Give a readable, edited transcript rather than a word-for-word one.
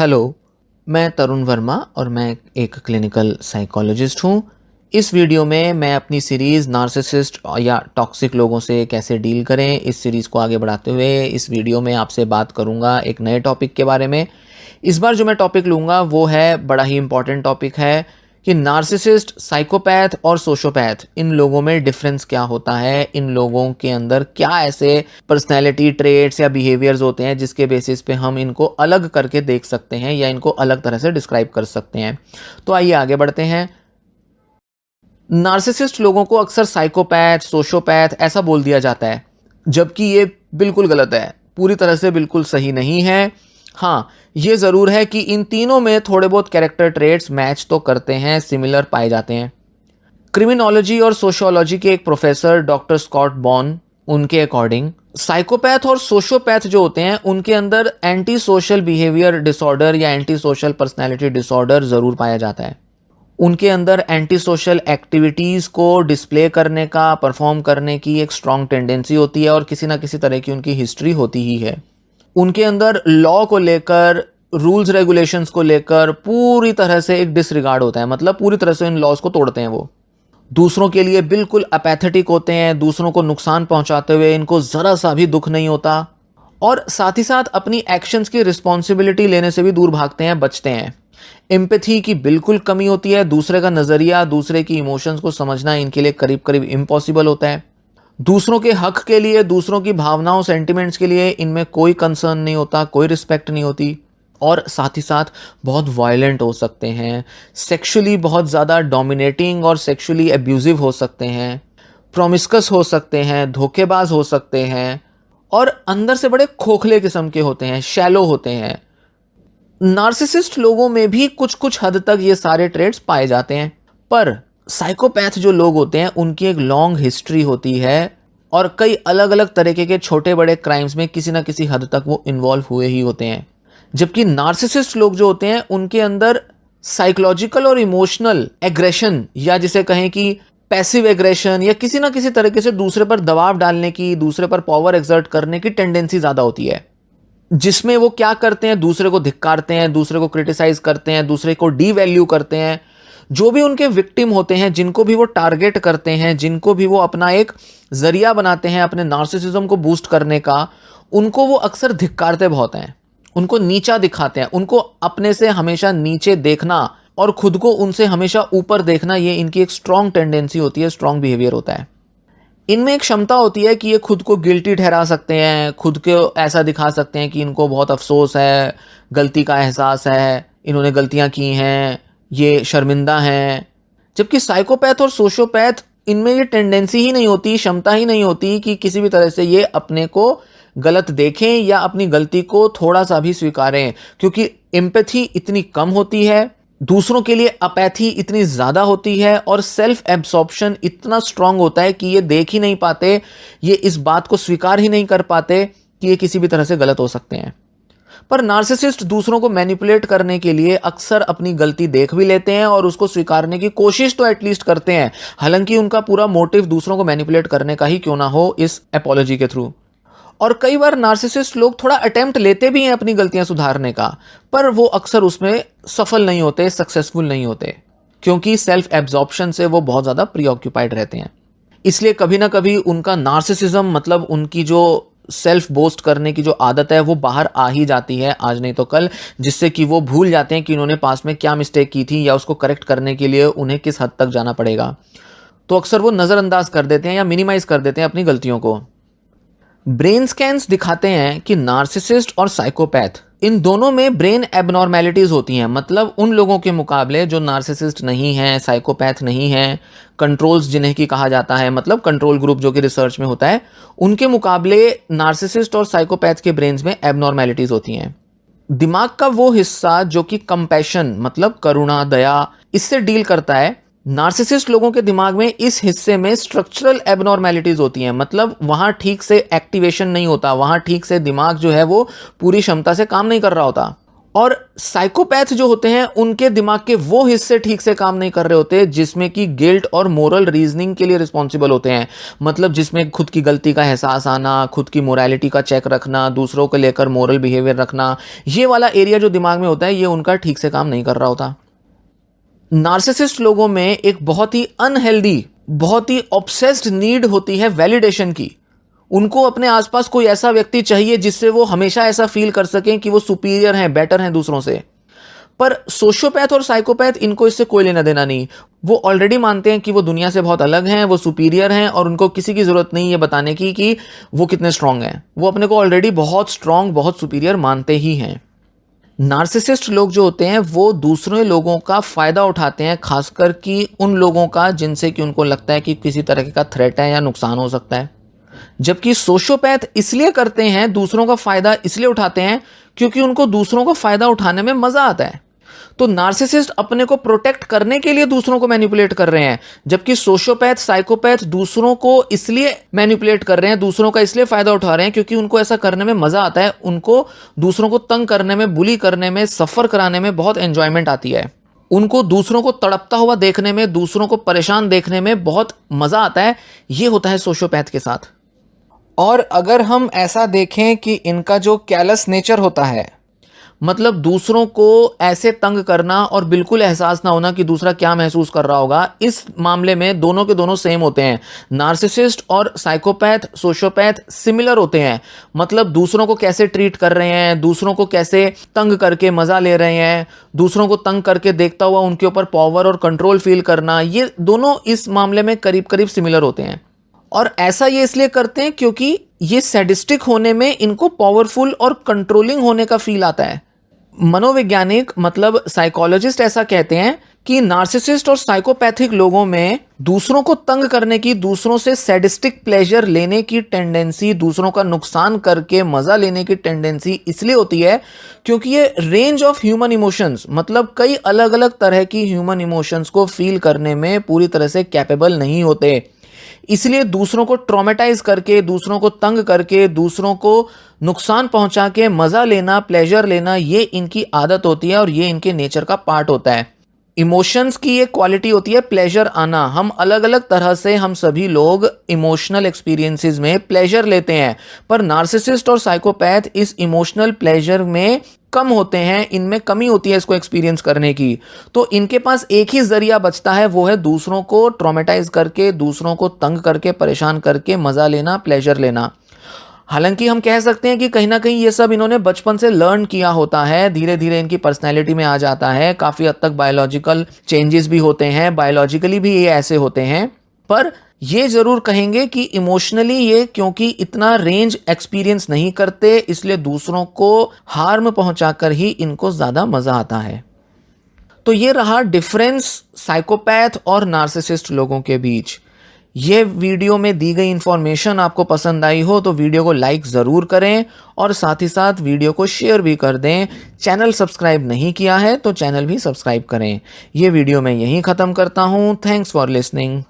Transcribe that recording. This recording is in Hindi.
हेलो, मैं तरुण वर्मा और मैं एक क्लिनिकल साइकोलॉजिस्ट हूँ। इस वीडियो में मैं अपनी सीरीज़ नार्सिसिस्ट या टॉक्सिक लोगों से कैसे डील करें, इस सीरीज़ को आगे बढ़ाते हुए इस वीडियो में आपसे बात करूँगा एक नए टॉपिक के बारे में। इस बार जो मैं टॉपिक लूँगा वो है बड़ा ही इम्पॉर्टेंट टॉपिक है कि नार्सिसिस्ट, साइकोपैथ और सोशियोपैथ इन लोगों में डिफरेंस क्या होता है, इन लोगों के अंदर क्या ऐसे पर्सनैलिटी ट्रेट्स या बिहेवियर्स होते हैं जिसके बेसिस पे हम इनको अलग करके देख सकते हैं या इनको अलग तरह से डिस्क्राइब कर सकते हैं। तो आइए आगे बढ़ते हैं। नार्सिसिस्ट लोगों को अक्सर साइकोपैथ, सोशियोपैथ ऐसा बोल दिया जाता है, जबकि ये बिल्कुल गलत है, पूरी तरह से बिल्कुल सही नहीं है। हाँ, ये ज़रूर है कि इन तीनों में थोड़े बहुत कैरेक्टर ट्रेट्स मैच तो करते हैं, सिमिलर पाए जाते हैं। क्रिमिनोलॉजी और सोशियोलॉजी के एक प्रोफेसर डॉक्टर स्कॉट बॉन, उनके अकॉर्डिंग साइकोपैथ और सोशियोपैथ जो होते हैं उनके अंदर एंटी सोशल बिहेवियर डिसऑर्डर या एंटी सोशल पर्सनैलिटी डिसऑर्डर ज़रूर पाया जाता है। उनके अंदर एंटी सोशल एक्टिविटीज़ को डिस्प्ले करने का, परफॉर्म करने की एक स्ट्रॉन्ग टेंडेंसी होती है और किसी ना किसी तरह की उनकी हिस्ट्री होती ही है। उनके अंदर लॉ को लेकर, रूल्स रेगुलेशंस को लेकर पूरी तरह से एक डिसरिगार्ड होता है, मतलब पूरी तरह से इन लॉज को तोड़ते हैं वो। दूसरों के लिए बिल्कुल अपैथेटिक होते हैं, दूसरों को नुकसान पहुंचाते हुए इनको ज़रा सा भी दुख नहीं होता और साथ ही साथ अपनी एक्शंस की रिस्पॉन्सिबिलिटी लेने से भी दूर भागते हैं, बचते हैं। एम्पैथी की बिल्कुल कमी होती है, दूसरे का नज़रिया, दूसरे की इमोशंस को समझना इनके लिए करीब करीब इम्पॉसिबल होता है। दूसरों के हक के लिए, दूसरों की भावनाओं, सेंटिमेंट्स के लिए इनमें कोई कंसर्न नहीं होता, कोई रिस्पेक्ट नहीं होती और साथ ही साथ बहुत वायलेंट हो सकते हैं, सेक्सुअली बहुत ज़्यादा डोमिनेटिंग और सेक्सुअली एब्यूजिव हो सकते हैं, प्रोमिस्कस हो सकते हैं, धोखेबाज हो सकते हैं और अंदर से बड़े खोखले किस्म के होते हैं, शैलो होते हैं। नार्सिसिस्ट लोगों में भी कुछ कुछ हद तक ये सारे ट्रेड्स पाए जाते हैं, पर साइकोपैथ जो लोग होते हैं उनकी एक लॉन्ग हिस्ट्री होती है और कई अलग अलग तरीके के छोटे बड़े क्राइम्स में किसी ना किसी हद तक वो इन्वॉल्व हुए ही होते हैं। जबकि नार्सिसिस्ट लोग जो होते हैं उनके अंदर साइकोलॉजिकल और इमोशनल एग्रेशन या जिसे कहें कि पैसिव एग्रेशन या किसी ना किसी तरीके से दूसरे पर दबाव डालने की, दूसरे पर पावर एक्सर्ट करने की टेंडेंसी ज़्यादा होती है, जिसमें वो क्या करते हैं, दूसरे को धिक्कारते हैं, दूसरे को क्रिटिसाइज करते हैं, दूसरे को डीवैल्यू करते हैं। जो भी उनके विक्टिम होते हैं, जिनको भी वो टारगेट करते हैं, जिनको भी वो अपना एक जरिया बनाते हैं अपने नार्सिसिज्म को बूस्ट करने का, उनको वो अक्सर धिक्कारते बहुत हैं, उनको नीचा दिखाते हैं, उनको अपने से हमेशा नीचे देखना और खुद को उनसे हमेशा ऊपर देखना, ये इनकी एक स्ट्रॉन्ग टेंडेंसी होती है, स्ट्रॉन्ग बिहेवियर होता है। इनमें एक क्षमता होती है कि ये खुद को गिल्टी ठहरा सकते हैं, खुद को ऐसा दिखा सकते हैं कि इनको बहुत अफसोस है, गलती का एहसास है, इन्होंने गलतियां की हैं, ये शर्मिंदा हैं। जबकि साइकोपैथ और सोशियोपैथ इनमें ये टेंडेंसी ही नहीं होती, क्षमता ही नहीं होती कि किसी भी तरह से ये अपने को गलत देखें या अपनी गलती को थोड़ा सा भी स्वीकारें, क्योंकि एम्पैथी इतनी कम होती है, दूसरों के लिए अपैथी इतनी ज़्यादा होती है और सेल्फ एब्सॉर्प्शन इतना स्ट्रांग होता है कि ये देख ही नहीं पाते, ये इस बात को स्वीकार ही नहीं कर पाते कि ये किसी भी तरह से गलत हो सकते हैं। पर नार्सिसिस्ट दूसरों को मैनिपुलेट करने के लिए अक्सर अपनी गलती देख भी लेते हैं और उसको स्वीकारने की कोशिश तो एटलीस्ट करते हैं, हालांकि उनका पूरा मोटिव दूसरों को मैनिपुलेट करने का ही क्यों ना हो इस एपोलॉजी के थ्रू। और कई बार नार्सिसिस्ट लोग थोड़ा अटेम्प्ट लेते भी हैं अपनी गलतियां सुधारने का, पर वो अक्सर उसमें सफल नहीं होते, सक्सेसफुल नहीं होते, क्योंकि सेल्फ एब्जॉर्प्शन से वो बहुत ज़्यादा प्रीऑक्यूपाइड रहते हैं। इसलिए कभी ना कभी उनका नार्सिसिज्म, मतलब उनकी जो सेल्फ बोस्ट करने की जो आदत है, वो बाहर आ ही जाती है आज नहीं तो कल, जिससे कि वो भूल जाते हैं कि उन्होंने पास में क्या मिस्टेक की थी या उसको करेक्ट करने के लिए उन्हें किस हद तक जाना पड़ेगा। तो अक्सर वो नज़रअंदाज कर देते हैं या मिनिमाइज कर देते हैं अपनी गलतियों को। ब्रेन स्कैन्स दिखाते हैं कि नार्सिसिस्ट और साइकोपैथ इन दोनों में ब्रेन एबनॉर्मेलिटीज होती हैं, मतलब उन लोगों के मुकाबले जो नार्सिसिस्ट नहीं हैं, साइकोपैथ नहीं हैं, कंट्रोल्स जिन्हें की कहा जाता है, मतलब कंट्रोल ग्रुप जो कि रिसर्च में होता है, उनके मुकाबले नार्सिसिस्ट और साइकोपैथ के ब्रेन्स में एबनॉर्मेलिटीज होती हैं। दिमाग का वो हिस्सा जो कि कंपैशन, मतलब करुणा, दया, इससे डील करता है, नार्सिसिस्ट लोगों के दिमाग में इस हिस्से में स्ट्रक्चरल एबनॉर्मेलिटीज होती हैं, मतलब वहां ठीक से एक्टिवेशन नहीं होता, वहां ठीक से दिमाग जो है वो पूरी क्षमता से काम नहीं कर रहा होता। और साइकोपैथ जो होते हैं उनके दिमाग के वो हिस्से ठीक से काम नहीं कर रहे होते जिसमें कि गिल्ट और मोरल रीजनिंग के लिए रिस्पॉन्सिबल होते हैं। मतलब जिसमें खुद की गलती का एहसास आना, खुद की मोरालिटी का चेक रखना, दूसरों को लेकर मोरल बिहेवियर रखना, ये वाला एरिया जो दिमाग में होता है ये उनका ठीक से काम नहीं कर रहा होता। नार्सिसिस्ट लोगों में एक बहुत ही अनहेल्दी, बहुत ही ऑब्सेस्ड नीड होती है वैलिडेशन की। उनको अपने आसपास कोई ऐसा व्यक्ति चाहिए जिससे वो हमेशा ऐसा फील कर सकें कि वो सुपीरियर हैं, बेटर हैं दूसरों से। पर सोशियोपैथ और साइकोपैथ इनको इससे कोई लेना देना नहीं। वो ऑलरेडी मानते हैं कि वो दुनिया से बहुत अलग हैं, वो सुपीरियर हैं और उनको किसी की जरूरत नहीं है बताने की कि वो कितने स्ट्रांग हैं। वो अपने को ऑलरेडी बहुत स्ट्रांग, बहुत सुपीरियर मानते ही हैं। नार्सिसिस्ट लोग जो होते हैं वो दूसरे लोगों का फायदा उठाते हैं, खासकर कि उन लोगों का जिनसे कि उनको लगता है कि किसी तरह का थ्रेट है या नुकसान हो सकता है। जबकि सोशियोपैथ इसलिए करते हैं, दूसरों का फायदा इसलिए उठाते हैं क्योंकि उनको दूसरों का फायदा उठाने में मजा आता है। तो नार्सिसिस्ट अपने को प्रोटेक्ट करने के लिए दूसरों को मैनिपुलेट कर रहे हैं, जबकि सोशियोपैथ, साइकोपैथ दूसरों को इसलिए मैनिपुलेट कर रहे हैं, दूसरों का इसलिए फायदा उठा रहे हैं क्योंकि उनको ऐसा करने में मजा आता है। उनको दूसरों को तंग करने में, बुली करने में, सफर कराने में बहुत एंजॉयमेंट आती है। उनको दूसरों को तड़पता हुआ देखने में, दूसरों को परेशान देखने में बहुत मजा आता है। ये होता है सोशियोपैथ के साथ। और अगर हम ऐसा देखें कि इनका जो कैलस नेचर होता है, मतलब दूसरों को ऐसे तंग करना और बिल्कुल एहसास ना होना कि दूसरा क्या महसूस कर रहा होगा, इस मामले में दोनों के दोनों सेम होते हैं। नार्सिसिस्ट और साइकोपैथ, सोशियोपैथ सिमिलर होते हैं। मतलब दूसरों को कैसे ट्रीट कर रहे हैं, दूसरों को कैसे तंग करके मजा ले रहे हैं, दूसरों को तंग करके देखता हुआ उनके ऊपर पावर और कंट्रोल फील करना, ये दोनों इस मामले में करीब करीब सिमिलर होते हैं। और ऐसा ये इसलिए करते हैं क्योंकि ये सैडिस्टिक होने में इनको पावरफुल और कंट्रोलिंग होने का फील आता है। मनोवैज्ञानिक, मतलब साइकोलॉजिस्ट ऐसा कहते हैं कि नार्सिसिस्ट और साइकोपैथिक लोगों में दूसरों को तंग करने की, दूसरों से सैडिस्टिक प्लेजर लेने की टेंडेंसी, दूसरों का नुकसान करके मजा लेने की टेंडेंसी इसलिए होती है क्योंकि ये रेंज ऑफ ह्यूमन इमोशंस, मतलब कई अलग अलग तरह की ह्यूमन इमोशंस को फील करने में पूरी तरह से कैपेबल नहीं होते। इसलिए दूसरों को ट्रॉमेटाइज करके, दूसरों को तंग करके, दूसरों को नुकसान पहुंचा के मजा लेना, प्लेजर लेना, ये इनकी आदत होती है और ये इनके नेचर का पार्ट होता है। इमोशंस की एक क्वालिटी होती है प्लेजर आना। हम अलग अलग तरह से, हम सभी लोग इमोशनल एक्सपीरियंसेस में प्लेजर लेते हैं, पर नार्सिसिस्ट और साइकोपैथ इस इमोशनल प्लेजर में कम होते हैं, इनमें कमी होती है इसको एक्सपीरियंस करने की। तो इनके पास एक ही जरिया बचता है, वो है दूसरों को ट्रॉमेटाइज करके, दूसरों को तंग करके, परेशान करके मजा लेना, प्लेजर लेना। हालांकि हम कह सकते हैं कि कहीं ना कहीं ये सब इन्होंने बचपन से लर्न किया होता है, धीरे धीरे इनकी पर्सनैलिटी में आ जाता है। काफ़ी हद तक बायोलॉजिकल चेंजेस भी होते हैं, बायोलॉजिकली भी ये ऐसे होते हैं। पर ये ज़रूर कहेंगे कि इमोशनली ये क्योंकि इतना रेंज एक्सपीरियंस नहीं करते, इसलिए दूसरों को हार्म पहुंचाकर ही इनको ज़्यादा मज़ा आता है। तो ये रहा डिफरेंस साइकोपैथ और नार्सिसिस्ट लोगों के बीच। ये वीडियो में दी गई इंफॉर्मेशन आपको पसंद आई हो तो वीडियो को लाइक ज़रूर करें और साथ ही साथ वीडियो को शेयर भी कर दें। चैनल सब्सक्राइब नहीं किया है तो चैनल भी सब्सक्राइब करें। ये वीडियो मैं यहीं ख़त्म करता हूँ। Thanks for listening.